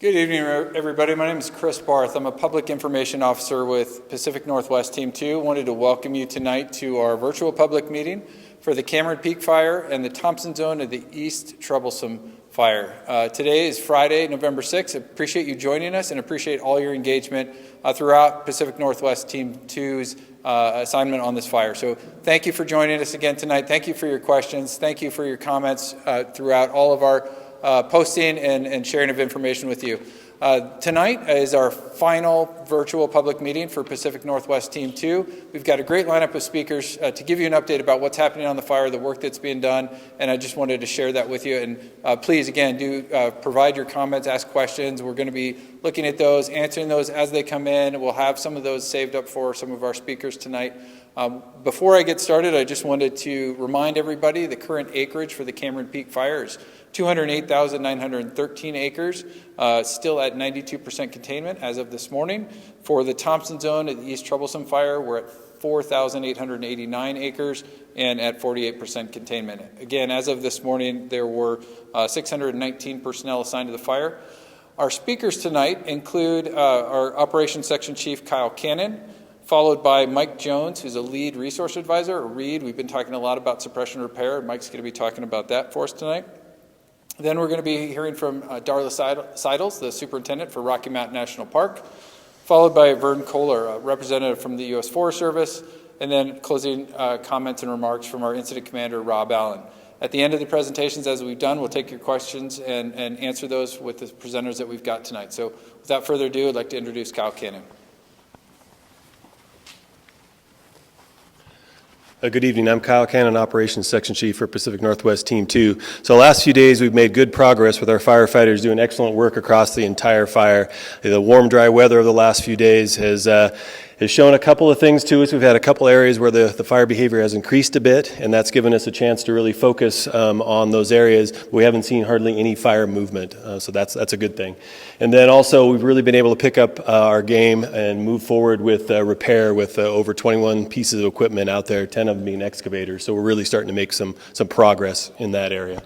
Good evening, everybody. My name is Chris Barth. I'm a Public Information Officer with Pacific Northwest Team 2. Wanted to welcome you tonight to our virtual public meeting for the Cameron Peak Fire and the Thompson Zone of the East Troublesome Fire. Today is Friday, November 6th. I appreciate you joining us and appreciate all your engagement throughout Pacific Northwest Team 2's assignment on this fire. So thank you for joining us again tonight. Thank you for your questions. Thank you for your comments throughout all of our posting and sharing of information with you. Tonight is our final virtual public meeting for Pacific Northwest Team 2. We've got a great lineup of speakers to give you an update about what's happening on the fire, the work that's being done, and I just wanted to share that with you. And please, again, do provide your comments, ask questions. We're going to be looking at those, answering those as they come in. We'll have some of those saved up for some of our speakers tonight. Before I get started, I just wanted to remind everybody the current acreage for the Cameron Peak Fire is 208,913 acres, still at 92% containment as of this morning. For the Thompson Zone at the East Troublesome Fire, we're at 4,889 acres and at 48% containment. Again, as of this morning, there were 619 personnel assigned to the fire. Our speakers tonight include our Operations Section Chief Kyle Cannon, followed by Mike Jones, who's a lead resource advisor, or READ. We've been talking a lot about suppression repair. Mike's going to be talking about that for us tonight. Then we're going to be hearing from Darla Seidels, the superintendent for Rocky Mountain National Park, followed by Vern Kohler, a representative from the U.S. Forest Service, and then closing comments and remarks from our incident commander, Rob Allen. At the end of the presentations, as we've done, we'll take your questions and answer those with the presenters that we've got tonight. So without further ado, I'd like to introduce Kyle Cannon. Good evening. I'm Kyle Cannon, Operations Section Chief for Pacific Northwest Team 2. So the last few days we've made good progress with our firefighters doing excellent work across the entire fire. The warm, dry weather of the last few days has shown a couple of things to us. We've had a couple areas where the fire behavior has increased a bit, and that's given us a chance to really focus on those areas. We haven't seen hardly any fire movement, so that's a good thing. And then also we've really been able to pick up our game and move forward with repair with over 21 pieces of equipment out there, 10 of them being excavators. So we're really starting to make some progress in that area.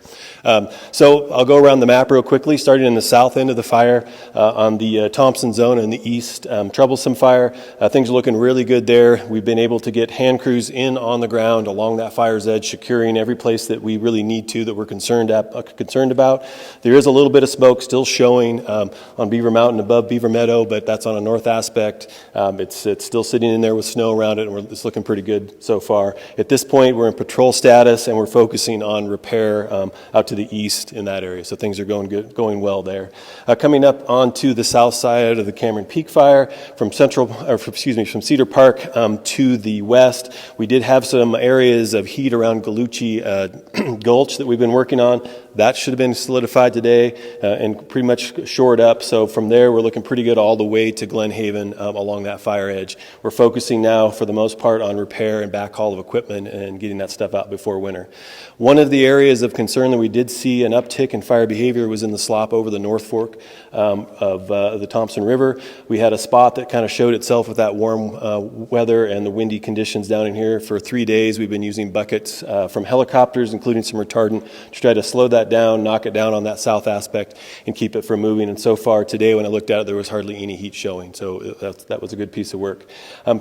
So I'll go around the map real quickly, starting in the south end of the fire on the Thompson Zone and the East Troublesome Fire. Things are looking really good there. We've been able to get hand crews in on the ground along that fire's edge, securing every place that we really need to, that we're concerned about. There is a little bit of smoke still showing on Beaver Mountain above Beaver Meadow, but that's on a north aspect. It's still sitting in there with snow around it, and it's looking pretty good so far. At this point, we're in patrol status, and we're focusing on repair out to the east in that area. So things are going well there. Coming up onto the south side of the Cameron Peak Fire, from Cedar Park to the west, we did have some areas of heat around Galucci Gulch that we've been working on. That should have been solidified today and pretty much shored up. So from there, we're looking pretty good all the way to Glen Haven along that fire edge. We're focusing now, for the most part, on repair and backhaul of equipment and getting that stuff out before winter. One of the areas of concern that we did see an uptick in fire behavior was in the slop over the North Fork of the Thompson River. We had a spot that kind of showed itself with that warm weather and the windy conditions down in here. For 3 days, we've been using buckets from helicopters, including some retardant, to try to slow that down, knock it down on that south aspect, and keep it from moving. And so far today, when I looked at it, there was hardly any heat showing. So that was a good piece of work.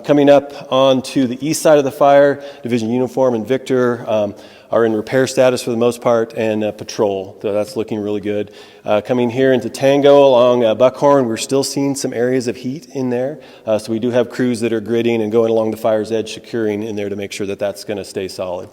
Coming up onto the east side of the fire, Division Uniform and Victor are in repair status for the most part, and patrol. So that's looking really good. Coming here into Tango along Buckhorn, we're still seeing some areas of heat in there. So we do have crews that are gridding and going along the fire's edge, securing in there to make sure that that's going to stay solid.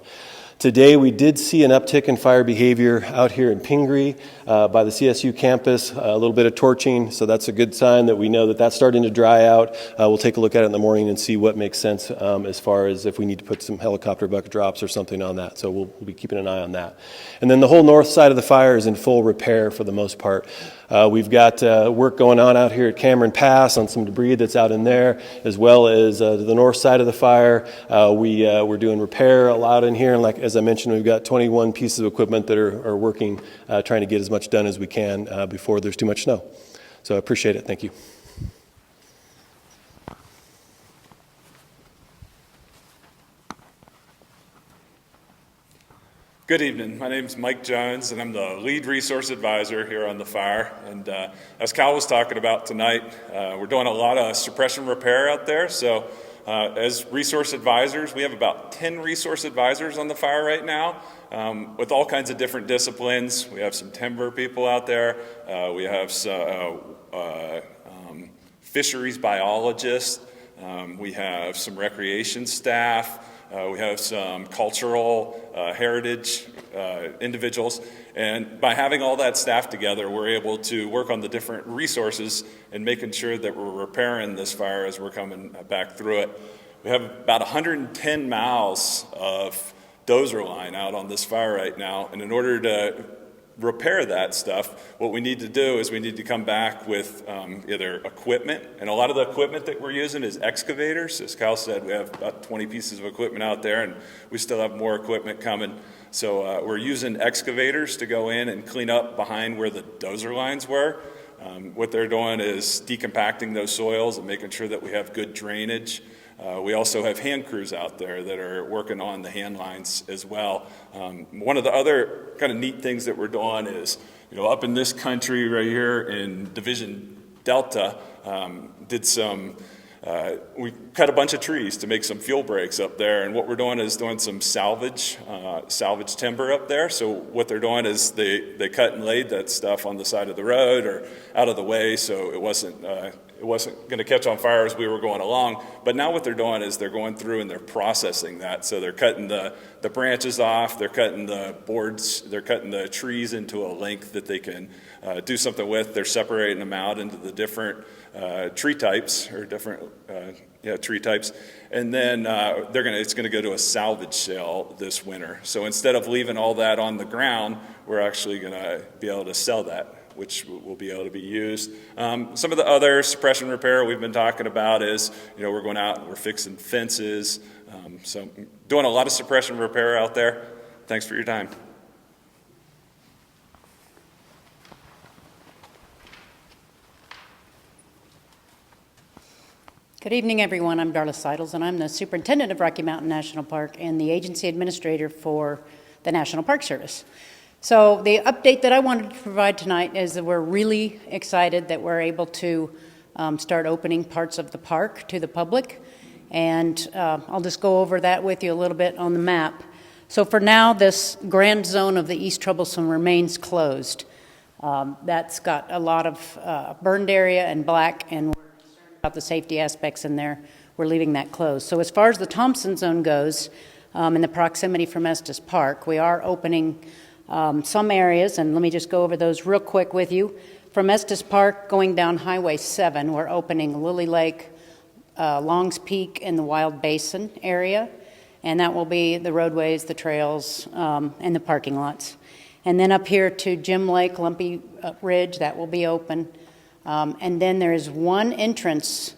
Today, we did see an uptick in fire behavior out here in Pingree by the CSU campus, a little bit of torching, so that's a good sign that we know that that's starting to dry out. We'll take a look at it in the morning and see what makes sense as far as if we need to put some helicopter bucket drops or something on that, so we'll be keeping an eye on that. And then the whole north side of the fire is in full repair for the most part. We've got work going on out here at Cameron Pass on some debris that's out in there, as well as the north side of the fire. We're doing repair a lot in here, and like as I mentioned, we've got 21 pieces of equipment that are working, trying to get as much done as we can before there's too much snow. So I appreciate it. Thank you. Good evening. My name is Mike Jones, and I'm the lead resource advisor here on the fire. And as Cal was talking about tonight, we're doing a lot of suppression repair out there. So as resource advisors, we have about 10 resource advisors on the fire right now with all kinds of different disciplines. We have some timber people out there. We have some fisheries biologists. We have some recreation staff. We have some cultural heritage individuals, and by having all that staff together, we're able to work on the different resources and making sure that we're repairing this fire as we're coming back through it. We have about 110 miles of dozer line out on this fire right now, and in order to repair that stuff, what we need to do is we need to come back with either equipment, and a lot of the equipment that we're using is excavators. As Kyle said, we have about 20 pieces of equipment out there, and we still have more equipment coming. So we're using excavators to go in and clean up behind where the dozer lines were. What they're doing is decompacting those soils and making sure that we have good drainage. We also have hand crews out there that are working on the hand lines as well. One of the other kind of neat things that we're doing is, up in this country right here in Division Delta, we cut a bunch of trees to make some fuel breaks up there, and what we're doing is doing some salvage timber up there. So what they're doing is they cut and laid that stuff on the side of the road or out of the way, so it wasn't going to catch on fire as we were going along. But now what they're doing is they're going through and they're processing that. So they're cutting the branches off, they're cutting the boards, they're cutting the trees into a length that they can do something with. They're separating them out into the different tree types, or different tree types, and then it's going to go to a salvage sale this winter. So instead of leaving all that on the ground, we're actually going to be able to sell that, which will be able to be used. Some of the other suppression repair we've been talking about is, we're going out and we're fixing fences. So doing a lot of suppression repair out there. Thanks for your time. Good evening, everyone. I'm Darla Seidels, and I'm the superintendent of Rocky Mountain National Park and the agency administrator for the National Park Service. So the update that I wanted to provide tonight is that we're really excited that we're able to start opening parts of the park to the public, and I'll just go over that with you a little bit on the map. So for now, this grand zone of the East Troublesome remains closed. That's got a lot of burned area and black, and about the safety aspects in there, we're leaving that closed. So as far as the Thompson Zone goes, in the proximity from Estes Park, we are opening some areas, and let me just go over those real quick with you. From Estes Park going down Highway 7, we're opening Lily Lake, Longs Peak, and the Wild Basin area, and that will be the roadways, the trails, and the parking lots. And then up here to Jim Lake, Lumpy Ridge, that will be open. And then there is one entrance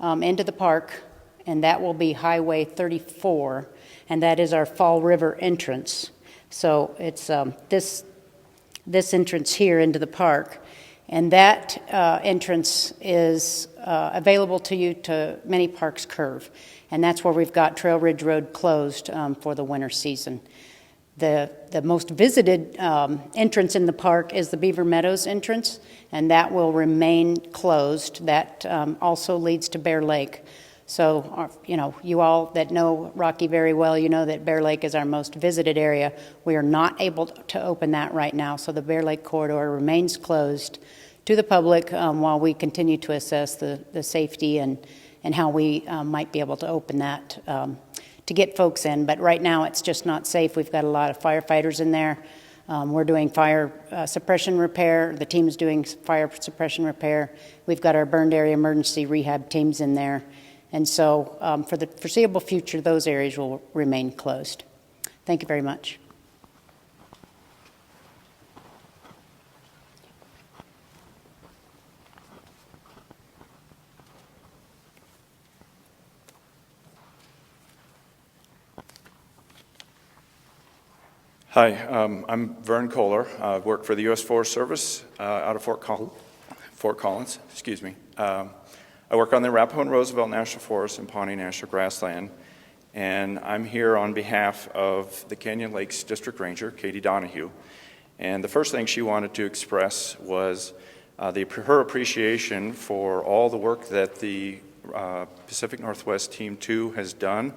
into the park, and that will be Highway 34, and that is our Fall River entrance. So it's this entrance here into the park, and that entrance is available to you to many parks curve, and that's where we've got Trail Ridge Road closed for the winter season. The most visited entrance in the park is the Beaver Meadows entrance, and that will remain closed. That also leads to Bear Lake. So, you all that know Rocky very well, you know that Bear Lake is our most visited area. We are not able to open that right now, so the Bear Lake corridor remains closed to the public while we continue to assess the safety and how we might be able to open that to get folks in. But right now it's just not safe. We've got a lot of firefighters in there. We're doing fire suppression repair. The team is doing fire suppression repair. We've got our burned area emergency rehab teams in there. And so for the foreseeable future, those areas will remain closed. Thank you very much. Hi, I'm Vern Kohler. I work for the U.S. Forest Service out of Fort Collins. I work on the Arapahoe and Roosevelt National Forest and Pawnee National Grassland. and I'm here on behalf of the Canyon Lakes District Ranger, Katie Donahue. And the first thing she wanted to express was her appreciation for all the work that the Pacific Northwest Team 2 has done,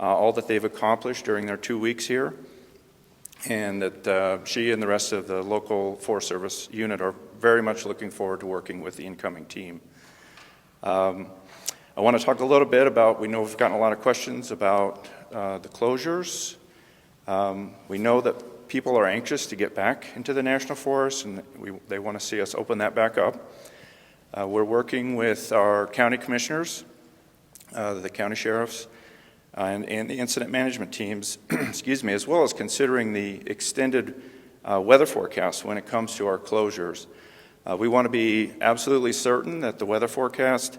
all that they've accomplished during their 2 weeks here, and that she and the rest of the local Forest Service unit are very much looking forward to working with the incoming team. I want to talk a little bit about, we know we've gotten a lot of questions about the closures. We know that people are anxious to get back into the National Forest, and they want to see us open that back up. We're working with our county commissioners, the county sheriffs, and the incident management teams, excuse me, as well as considering the extended weather forecast when it comes to our closures. We want to be absolutely certain that the weather forecast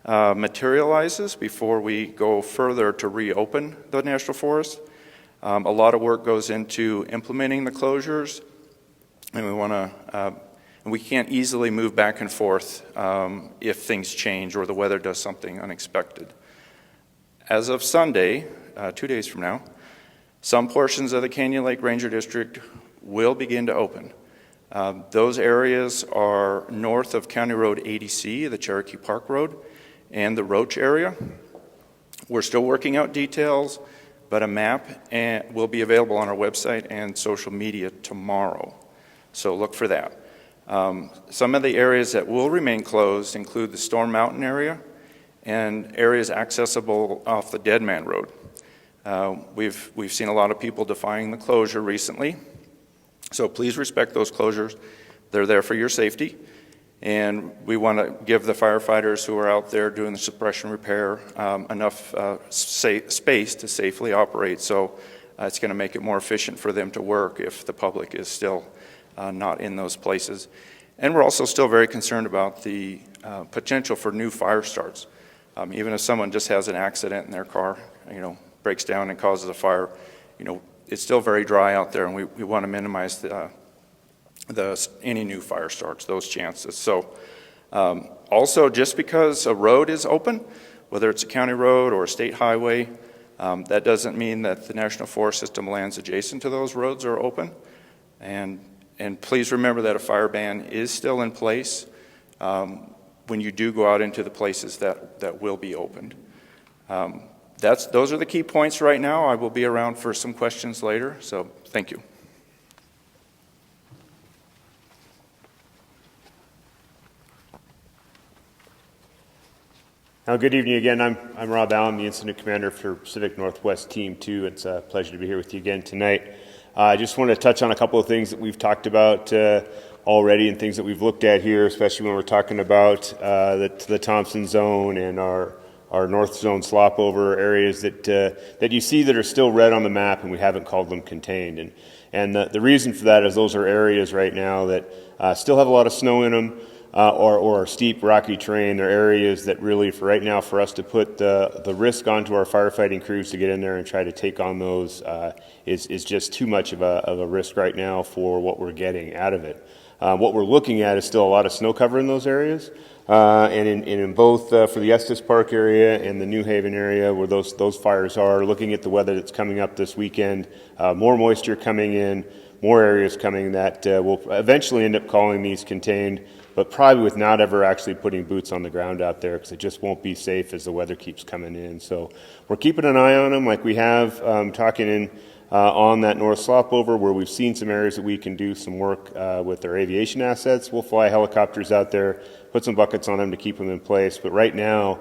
materializes before we go further to reopen the National Forest. A lot of work goes into implementing the closures, and we want to, we can't easily move back and forth if things change or the weather does something unexpected. As of Sunday, 2 days from now, some portions of the Canyon Lake Ranger District will begin to open. Those areas are north of County Road 80C, the Cherokee Park Road, and the Roach area. We're still working out details, but a map will be available on our website and social media tomorrow, so look for that. Some of the areas that will remain closed include the Storm Mountain area and areas accessible off the Dead Man Road. We've seen a lot of people defying the closure recently, so please respect those closures. They're there for your safety, and we want to give the firefighters who are out there doing the suppression repair enough space to safely operate, so it's going to make it more efficient for them to work if the public is still not in those places. And we're also still very concerned about the potential for new fire starts. Even if someone just has an accident and their car, breaks down and causes a fire, it's still very dry out there, and we want to minimize any new fire starts, those chances. So also, just because a road is open, whether it's a county road or a state highway, that doesn't mean that the National Forest System lands adjacent to those roads are open. And please remember that a fire ban is still in place when you do go out into the places that will be opened. Those are the key points right now. I will be around for some questions later, so thank you. Good evening again. I'm Rob Allen, the Incident Commander for Pacific Northwest Team 2. It's a pleasure to be here with you again tonight. I just want to touch on a couple of things that we've talked about already and things that we've looked at here, especially when we're talking about the Thompson Zone and our North Zone slop over areas that you see that are still red on the map, and we haven't called them contained. And the reason for that is those are areas right now that still have a lot of snow in them, or steep, rocky terrain. They're areas that really, for right now, for us to put the risk onto our firefighting crews to get in there and try to take on those is just too much of a risk right now for what we're getting out of it. What we're looking at is still a lot of snow cover in those areas, and in both for the Estes Park area and the New Haven area where those fires are, looking at the weather that's coming up this weekend, more moisture coming in, more areas coming that will eventually end up calling these contained, but probably with not ever actually putting boots on the ground out there because it just won't be safe as the weather keeps coming in. So we're keeping an eye on them like we have, talking in on that north slope over where we've seen some areas that we can do some work with our aviation assets. We'll fly helicopters out there, put some buckets on them to keep them in place. But right now,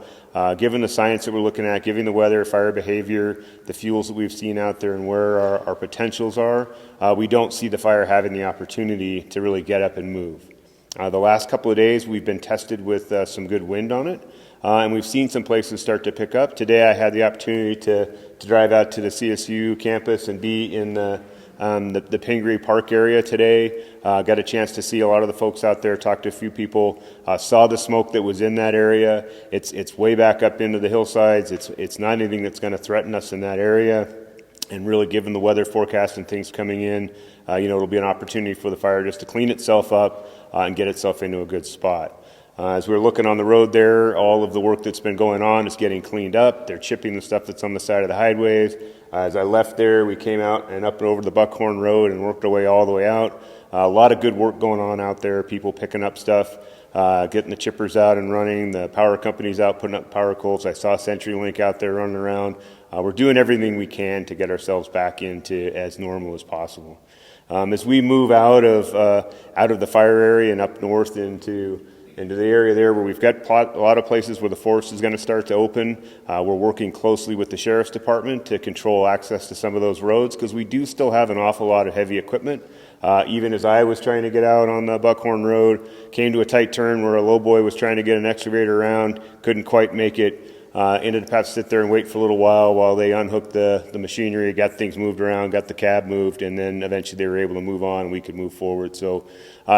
given the science that we're looking at, given the weather, fire behavior, the fuels that we've seen out there and where our potentials are, we don't see the fire having the opportunity to really get up and move. The last couple of days, we've been tested with some good wind on it, and we've seen some places start to pick up. Today, I had the opportunity to drive out to the CSU campus and be in the Pingree Park area today. Got a chance to see a lot of the folks out there, talk to a few people, saw the smoke that was in that area. It's way back up into the hillsides. It's not anything that's going to threaten us in that area. And really, given the weather forecast and things coming in, it'll be an opportunity for the fire just to clean itself up and get itself into a good spot. As we're looking on the road there, all of the work that's been going on is getting cleaned up. They're chipping the stuff that's on the side of the highways. As I left there, we came out and up and over the Buckhorn Road and worked our way all the way out. A lot of good work going on out there, people picking up stuff, getting the chippers out and running, the power companies out putting up power poles. I saw CenturyLink out there running around. We're doing everything we can to get ourselves back into as normal as possible. As we move out of the fire area and up north into the area there where we've got a lot of places where the forest is going to start to open, we're working closely with the Sheriff's Department to control access to some of those roads because we do still have an awful lot of heavy equipment. Even as I was trying to get out on the Buckhorn Road, came to a tight turn where a lowboy was trying to get an excavator around, couldn't quite make it. Ended up having to sit there and wait for a little while they unhooked the machinery, got things moved around, got the cab moved, and then eventually they were able to move on and we could move forward. So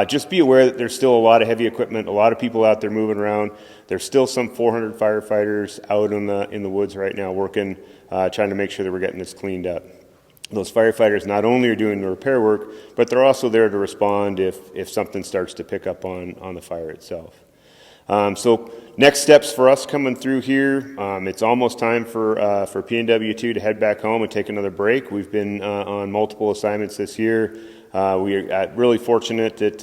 just be aware that there's still a lot of heavy equipment, a lot of people out there moving around. There's still some 400 firefighters out in the woods right now working, trying to make sure that we're getting this cleaned up. Those firefighters not only are doing the repair work, but they're also there to respond if something starts to pick up on the fire itself. So next steps for us coming through here, it's almost time for PNW2 to head back home and take another break. We've been on multiple assignments this year. We are really fortunate that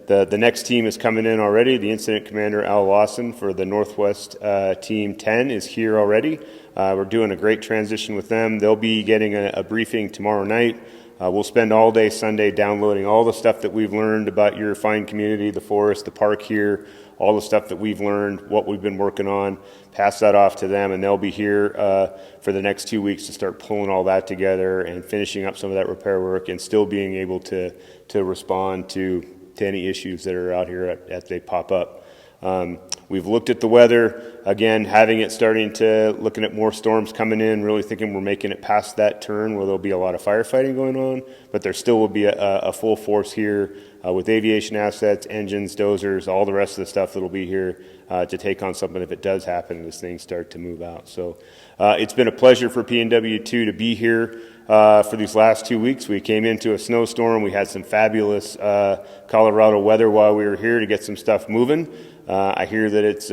the next team is coming in already. The Incident Commander Al Lawson for the Northwest Team 10 is here already. We're doing a great transition with them. They'll be getting a briefing tomorrow night. We'll spend all day Sunday downloading all the stuff that we've learned about your fine community, the forest, the park here, all the stuff that we've learned, what we've been working on, pass that off to them, and they'll be here for the next 2 weeks to start pulling all that together and finishing up some of that repair work and still being able to respond to any issues that are out here as they pop up. We've looked at the weather, again, having it starting to, looking at more storms coming in, really thinking we're making it past that turn where there'll be a lot of firefighting going on, but there still will be a full force here with aviation assets, engines, dozers, all the rest of the stuff that'll be here to take on something if it does happen as things start to move out. So it's been a pleasure for PNW2 to be here for these last 2 weeks. We came into a snowstorm. We had some fabulous Colorado weather while we were here to get some stuff moving. I hear that it's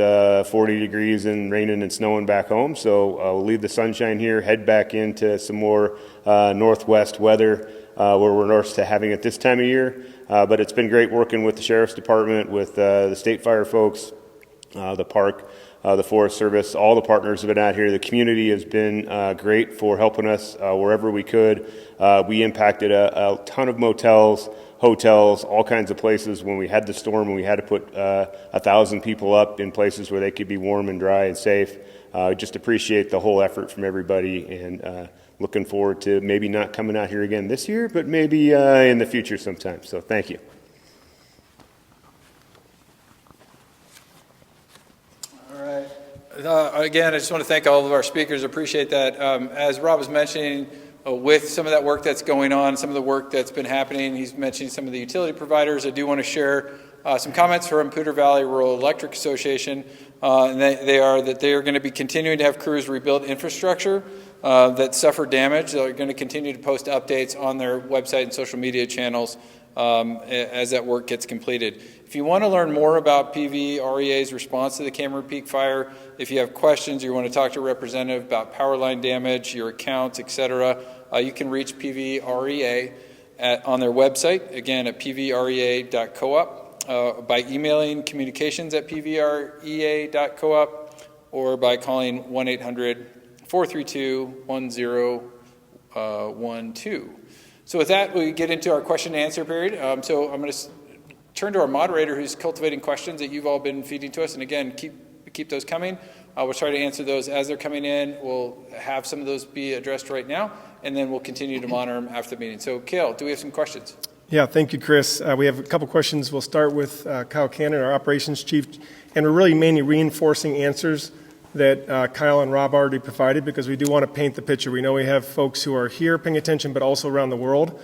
40 degrees and raining and snowing back home, so we'll leave the sunshine here, head back into some more northwest weather where we're used to having it this time of year. But it's been great working with the Sheriff's Department, with the state fire folks, the park, the Forest Service. All the partners have been out here. The community has been great for helping us wherever we could. We impacted a ton of motels, hotels, all kinds of places when we had the storm and we had to put 1,000 people up in places where they could be warm and dry and safe. Just appreciate the whole effort from everybody and looking forward to maybe not coming out here again this year, but maybe in the future sometime. So thank you. All right. Again, I just want to thank all of our speakers. Appreciate that. As Rob was mentioning, with some of that work that's going on, some of the work that's been happening, he's mentioning some of the utility providers. I do want to share some comments from Poudre Valley Rural Electric Association. And they are going to be continuing to have crews rebuild infrastructure that suffered damage. They're going to continue to post updates on their website and social media channels as that work gets completed. If you want to learn more about PVREA's response to the Cameron Peak fire, if you have questions, you want to talk to a representative about power line damage, your accounts, etc., you can reach PVREA on their website, again at pvrea.coop, by emailing communications@pvrea.coop, or by calling 1-800-432-1012. So with that, we get into our question and answer period. So I'm going to turn to our moderator who's cultivating questions that you've all been feeding to us. And again, keep those coming. We'll try to answer those as they're coming in. We'll have some of those be addressed right now, and then we'll continue to monitor them after the meeting. So, Cale, do we have some questions? Yeah, thank you, Chris. We have a couple questions. We'll start with Kyle Cannon, our operations chief, and we're really mainly reinforcing answers that Kyle and Rob already provided because we do want to paint the picture. We know we have folks who are here paying attention, but also around the world,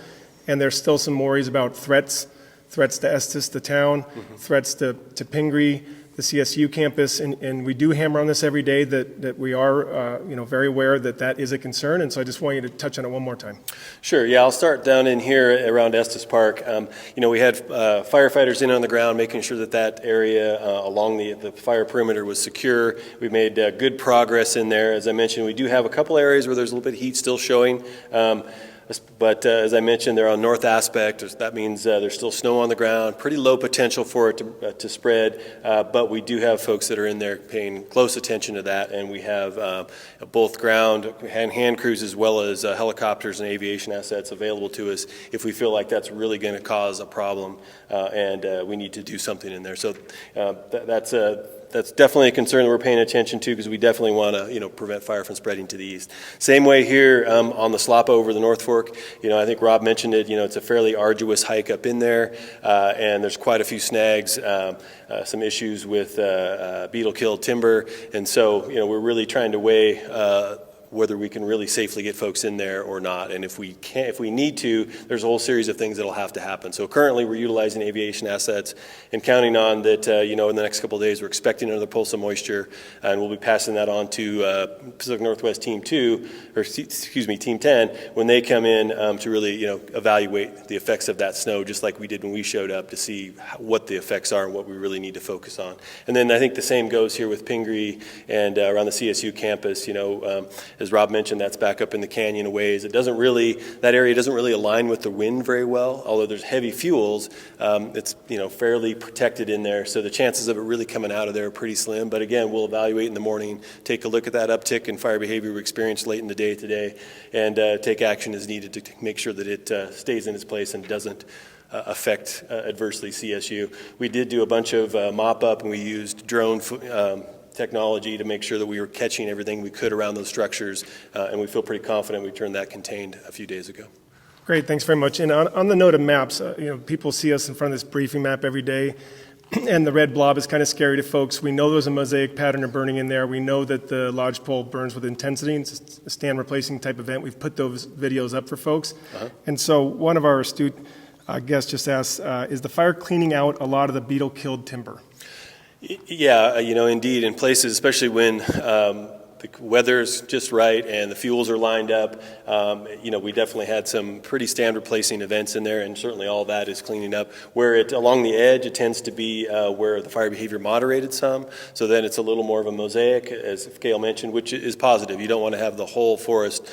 and there's still some worries about threats to Estes, the town, threats to Pingree, the CSU campus, and we do hammer on this every day that we are, very aware that that is a concern, and so I just want you to touch on it one more time. Sure, yeah, I'll start down in here around Estes Park. We had firefighters in on the ground making sure that area along the fire perimeter was secure. We made good progress in there. As I mentioned, we do have a couple areas where there's a little bit of heat still showing. But as I mentioned, they're on north aspect. That means there's still snow on the ground, pretty low potential for it to spread. But we do have folks that are in there paying close attention to that, and we have both ground and hand crews as well as helicopters and aviation assets available to us if we feel like that's really going to cause a problem and we need to do something in there. So that's definitely a concern that we're paying attention to because we definitely want to, prevent fire from spreading to the east. Same way here on the slop over the North Fork. I think Rob mentioned it. It's a fairly arduous hike up in there, and there's quite a few snags, some issues with beetle-killed timber, and so we're really trying to weigh whether we can really safely get folks in there or not. And if we need to, there's a whole series of things that'll have to happen. So currently we're utilizing aviation assets and counting on that, in the next couple of days we're expecting another pulse of moisture, and we'll be passing that on to Pacific Northwest Team 10 when they come in to really, evaluate the effects of that snow, just like we did when we showed up, to see what the effects are and what we really need to focus on. And then I think the same goes here with Pingree and around the CSU campus. As Rob mentioned, that's back up in the canyon a ways. That area doesn't really align with the wind very well, although there's heavy fuels. It's fairly protected in there, so the chances of it really coming out of there are pretty slim. But again, we'll evaluate in the morning, take a look at that uptick in fire behavior we experienced late in the day today, and take action as needed to make sure that it stays in its place and doesn't affect adversely CSU. We did do a bunch of mop-up, and we used drone technology to make sure that we were catching everything we could around those structures, and we feel pretty confident we turned that contained a few days ago. Great, thanks very much. And on the note of maps, people see us in front of this briefing map every day, and the red blob is kind of scary to folks. We know there's a mosaic pattern of burning in there. We know that the lodgepole burns with intensity. It's a stand replacing type event. We've put those videos up for folks. And so one of our astute guests just asked, is the fire cleaning out a lot of the beetle-killed timber? Yeah, indeed, in places, especially when the weather's just right and the fuels are lined up, we definitely had some pretty stand replacing events in there, and certainly all that is cleaning up. Along the edge, it tends to be where the fire behavior moderated some, so then it's a little more of a mosaic, as Gail mentioned, which is positive. You don't want to have the whole forest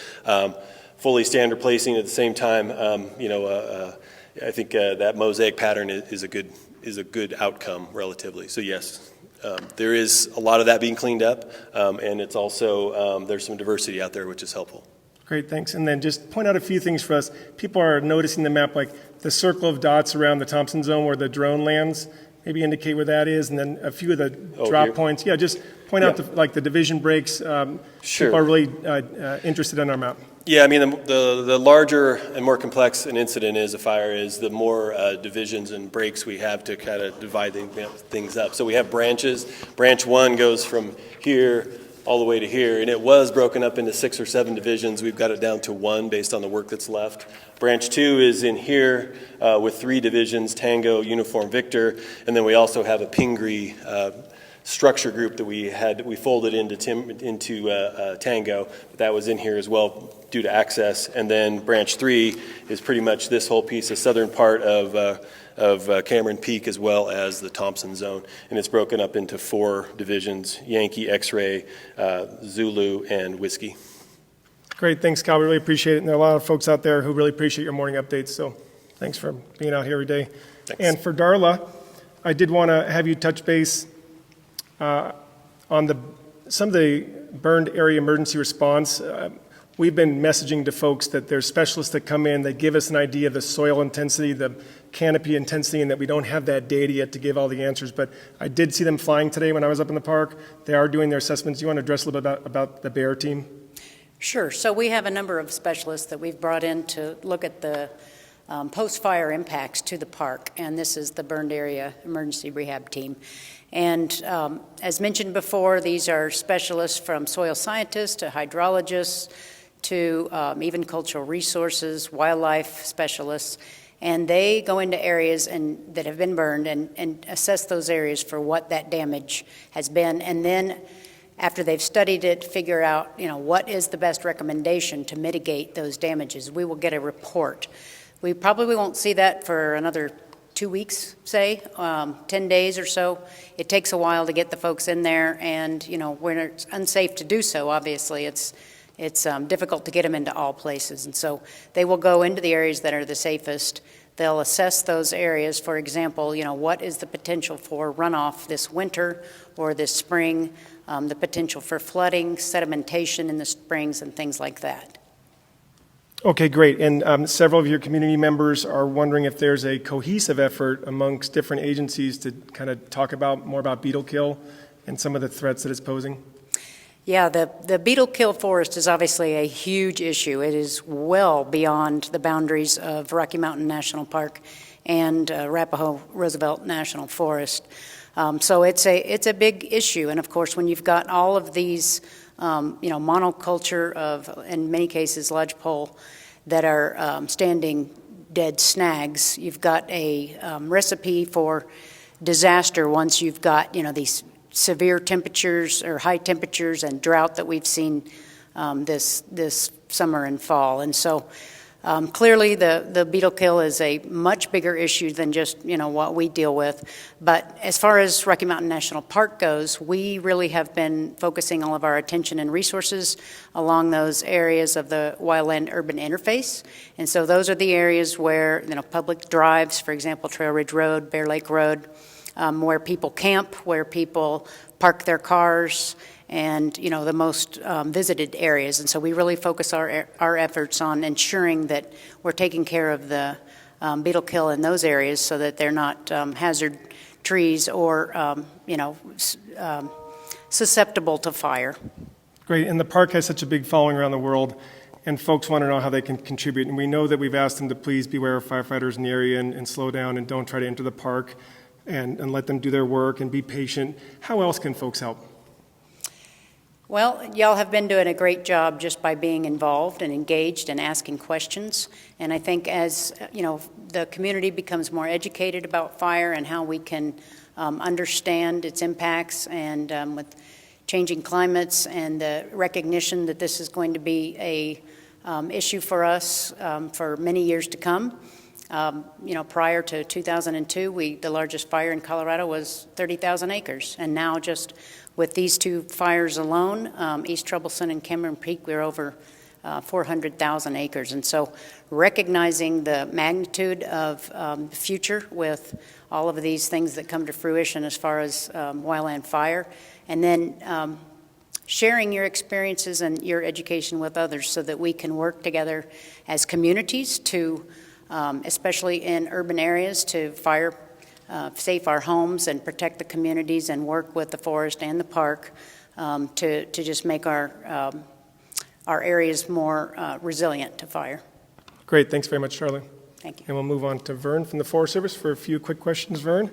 fully stand replacing at the same time. I think that mosaic pattern is a good outcome relatively. So yes, there is a lot of that being cleaned up, and it's also there's some diversity out there, which is helpful. Great, thanks. And then just point out a few things for us. People are noticing the map, like the circle of dots around the Thompson zone where the drone lands. Maybe indicate where that is, and then a few of the drop here? points. Yeah, just point out the division breaks. Sure. People are really interested in our map. Yeah, I mean, the larger and more complex an incident is, a fire is, the more divisions and breaks we have to kind of divide things up. So we have branches. Branch 1 goes from here all the way to here, and it was broken up into 6 or 7 divisions. We've got it down to 1 based on the work that's left. Branch 2 is in here with 3 divisions, Tango, Uniform, Victor, and then we also have a Pingree structure group that we folded into Tango. That was in here as well due to access. And then branch 3 is pretty much this whole piece, the southern part of Cameron Peak, as well as the Thompson zone, and it's broken up into 4 divisions: Yankee, X-ray, Zulu, and Whiskey. Great, thanks, Cal. We really appreciate it. And there are a lot of folks out there who really appreciate your morning updates. So thanks for being out here every day. Thanks. And for Darla, I did want to have you touch base on some of the burned area emergency response. We've been messaging to folks that there's specialists that come in, they give us an idea of the soil intensity, the canopy intensity, and that we don't have that data yet to give all the answers. But I did see them flying today when I was up in the park. They are doing their assessments. Do you want to address a little bit about the BEAR team? Sure. So we have a number of specialists that we've brought in to look at the post-fire impacts to the park, and this is the burned area emergency rehab team. And as mentioned before, these are specialists from soil scientists to hydrologists to even cultural resources, wildlife specialists. and they go into areas that have been burned and assess those areas for what that damage has been, and then after they've studied it, figure out, what is the best recommendation to mitigate those damages. We will get a report. We probably won't see that for another 2 weeks, say, 10 days or so. It takes a while to get the folks in there, and, when it's unsafe to do so, obviously, it's difficult to get them into all places. And so they will go into the areas that are the safest. They'll assess those areas. For example, what is the potential for runoff this winter or this spring, the potential for flooding, sedimentation in the springs, and things like that. Okay, great. And several of your community members are wondering if there's a cohesive effort amongst different agencies to kind of talk more about beetle kill and some of the threats that it's posing. Yeah, the beetle kill forest is obviously a huge issue. It is well beyond the boundaries of Rocky Mountain National Park and Arapahoe Roosevelt National Forest. So it's a big issue. And of course, when you've got all of these monoculture of, in many cases, lodgepole that are standing dead snags, you've got a recipe for disaster once you've got, these severe temperatures or high temperatures and drought that we've seen this summer and fall. And so clearly the beetle kill is a much bigger issue than just, what we deal with. But as far as Rocky Mountain National Park goes, we really have been focusing all of our attention and resources along those areas of the wildland-urban interface. And so those are the areas where, public drives, for example, Trail Ridge Road, Bear Lake Road, where people camp, where people park their cars, and the most visited areas. And so we really focus our efforts on ensuring that we're taking care of the beetle kill in those areas so that they're not hazard trees or susceptible to fire. Great, and the park has such a big following around the world, and folks want to know how they can contribute. And we know that we've asked them to please beware of firefighters in the area and slow down and don't try to enter the park and let them do their work and be patient. How else can folks help? Well, y'all have been doing a great job just by being involved and engaged and asking questions. And I think as, the community becomes more educated about fire and how we can understand its impacts, and with changing climates and the recognition that this is going to be a issue for us for many years to come. Prior to 2002, the largest fire in Colorado was 30,000 acres. And now just with these two fires alone, East Troublesome and Cameron Peak, we're over 400,000 acres. And so recognizing the magnitude of the future with all of these things that come to fruition as far as wildland fire, and then sharing your experiences and your education with others so that we can work together as communities to especially in urban areas, to safe our homes and protect the communities, and work with the forest and the park to just make our areas more resilient to fire. Great, thanks very much, Charlie. Thank you. And we'll move on to Vern from the Forest Service for a few quick questions. Vern?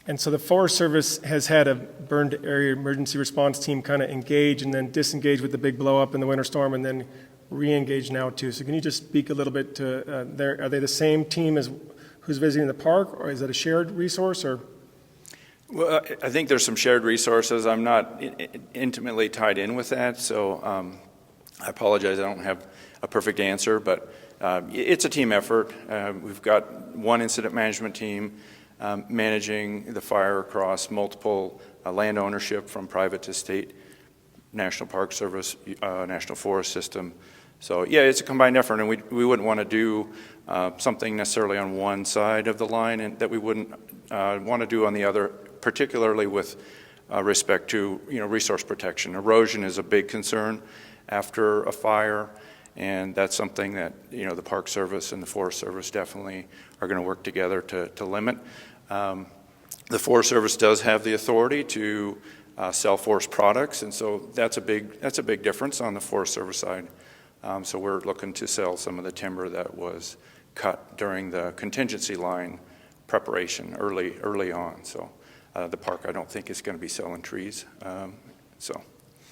And so the Forest Service has had a burned area emergency response team kind of engage and then disengage with the big blow up in the winter storm, and then re-engage now too. So can you just speak a little bit to are they the same team as who's visiting the park, or is that a shared resource? Or Well, I think there's some shared resources. I'm not intimately tied in with that, so I apologize. I don't have a perfect answer, but it's a team effort. We've got one incident management team managing the fire across multiple land ownership, from private to state, National Park Service, National Forest System. So yeah, it's a combined effort, and we wouldn't want to do something necessarily on one side of the line and that we wouldn't want to do on the other, particularly with respect to resource protection. Erosion is a big concern after a fire, and that's something that the Park Service and the Forest Service definitely are going to work together to limit. The Forest Service does have the authority to sell forest products, and so that's a big difference on the Forest Service side. So we're looking to sell some of the timber that was cut during the contingency line preparation early on. So the park, I don't think, is going to be selling trees.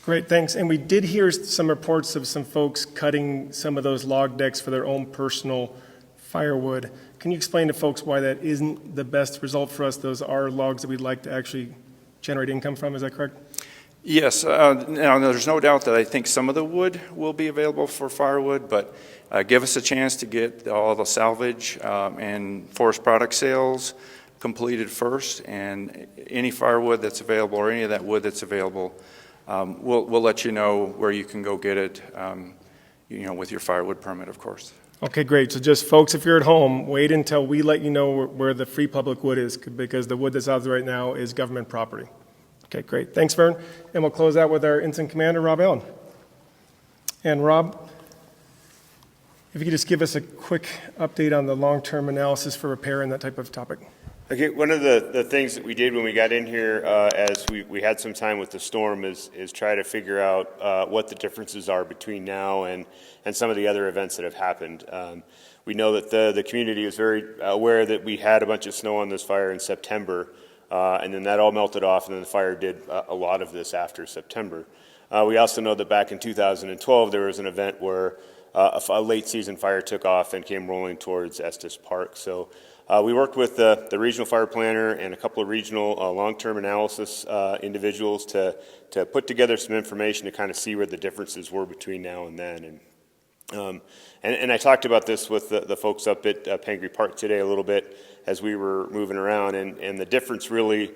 Great, thanks. And we did hear some reports of some folks cutting some of those log decks for their own personal firewood. Can you explain to folks why that isn't the best result for us? Those are logs that we'd like to actually generate income from, is that correct? Yes, now there's no doubt that I think some of the wood will be available for firewood, but give us a chance to get all the salvage and forest product sales completed first, and any firewood that's available or any of that wood that's available, we'll let you know where you can go get it, with your firewood permit, of course. Okay, great. So just folks, if you're at home, wait until we let you know where the free public wood is, because the wood that's out there right now is government property. Okay, great. Thanks, Vern. And we'll close out with our Ensign Commander, Rob Allen. And Rob, if you could just give us a quick update on the long-term analysis for repair and that type of topic. Okay, one of the things that we did when we got in here, as we had some time with the storm, is try to figure out what the differences are between now and some of the other events that have happened. We know that the community is very aware that we had a bunch of snow on this fire in September, and then that all melted off, and then the fire did a lot of this after September. We also know that back in 2012, there was an event where a late season fire took off and came rolling towards Estes Park. So we worked with the regional fire planner and a couple of regional long-term analysis individuals to put together some information to kind of see where the differences were between now and then. And I talked about this with the folks up at Pangry Park today a little bit as we were moving around, and the difference really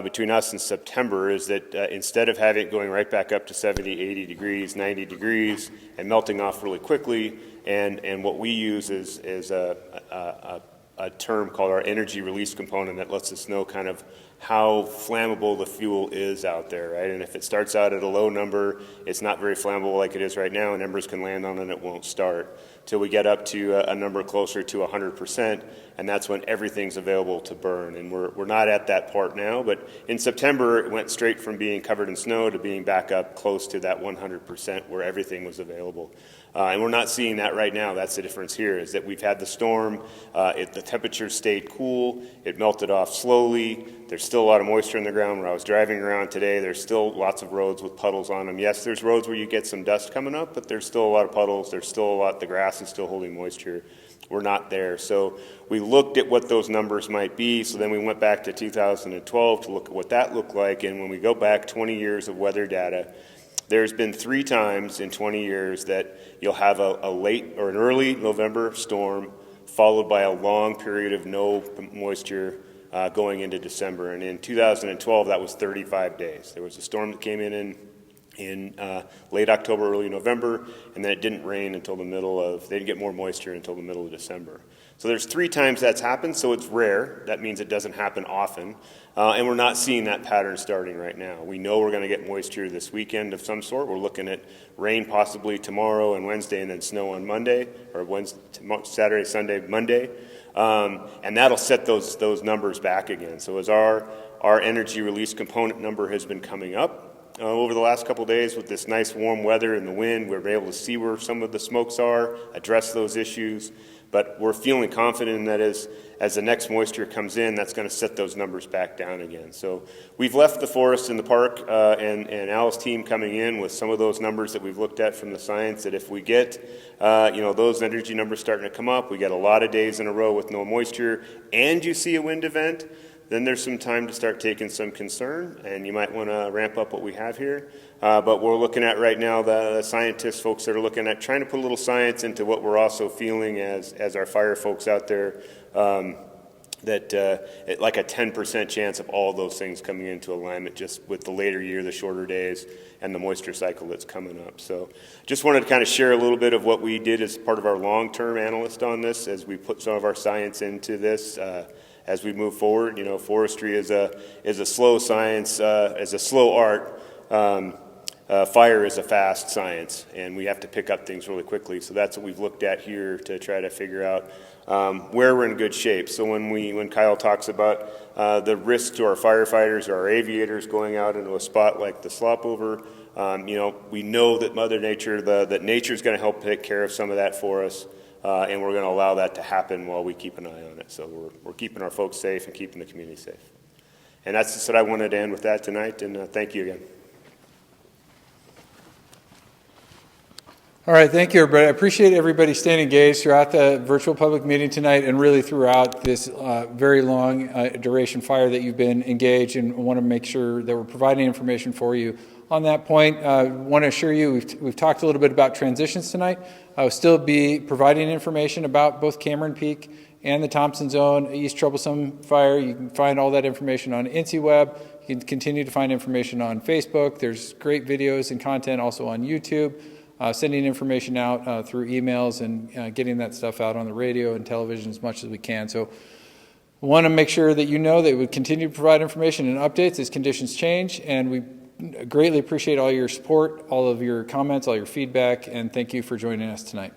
between us and September is that instead of having it going right back up to 70, 80 degrees, 90 degrees, and melting off really quickly, and what we use is a term called our energy release component that lets us know kind of how flammable the fuel is out there, right? And if it starts out at a low number, it's not very flammable like it is right now, and embers can land on it and it won't start till we get up to a number closer to 100%, and that's when everything's available to burn. And we're not at that part now, but in September, it went straight from being covered in snow to being back up close to that 100% where everything was available. And we're not seeing that right now. That's the difference here, is that we've had the storm, the temperature stayed cool, it melted off slowly, there's still a lot of moisture in the ground. When I was driving around today, there's still lots of roads with puddles on them. Yes, there's roads where you get some dust coming up, but there's still a lot of puddles, there's still a lot, the grass is still holding moisture. We're not there. So we looked at what those numbers might be, so then we went back to 2012 to look at what that looked like, and when we go back 20 years of weather data, there's been 3 times in 20 years that you'll have a late or an early November storm followed by a long period of no moisture going into December. And in 2012, that was 35 days. There was a storm that came in late October, early November, and then it didn't rain until they didn't get more moisture until the middle of December. So there's 3 times that's happened, so it's rare. That means it doesn't happen often. And we're not seeing that pattern starting right now. We know we're going to get moisture this weekend of some sort. We're looking at rain possibly tomorrow and Wednesday, and then snow on Monday, or Saturday, Sunday, Monday. And that'll set those numbers back again. So as our energy release component number has been coming up over the last couple of days with this nice warm weather and the wind, we're able to see where some of the smokes are, address those issues. But we're feeling confident that as the next moisture comes in, that's going to set those numbers back down again. So we've left the forest and the park and Al's team coming in with some of those numbers that we've looked at from the science, that if we get those energy numbers starting to come up, we get a lot of days in a row with no moisture, and you see a wind event, then there's some time to start taking some concern, and you might want to ramp up what we have here. But we're looking at right now, the scientists, folks that are looking at trying to put a little science into what we're also feeling as our fire folks out there, like a 10% chance of all those things coming into alignment just with the later year, the shorter days, and the moisture cycle that's coming up. So just wanted to kind of share a little bit of what we did as part of our long-term analyst on this as we put some of our science into this. As we move forward, forestry is a slow science, is a slow art. Fire is a fast science, and we have to pick up things really quickly. So that's what we've looked at here to try to figure out where we're in good shape. So when Kyle talks about the risk to our firefighters or our aviators going out into a spot like the Slopover, we know that Mother Nature, that nature is going to help take care of some of that for us. And we're going to allow that to happen while we keep an eye on it. So we're keeping our folks safe and keeping the community safe. And that's just what I wanted to end with that tonight, and thank you again. All right, thank you, everybody. I appreciate everybody staying engaged throughout the virtual public meeting tonight and really throughout this very long duration fire that you've been engaged, and want to make sure that we're providing information for you. On that point, I want to assure you we've talked a little bit about transitions tonight. I will still be providing information about both Cameron Peak and the Thompson Zone East Troublesome Fire. You can find all that information on INCIWeb. You can continue to find information on Facebook. There's great videos and content also on YouTube. Sending information out through emails and getting that stuff out on the radio and television as much as we can. So we want to make sure that you know that we continue to provide information and updates as conditions change, and we greatly appreciate all your support, all of your comments, all your feedback, and thank you for joining us tonight.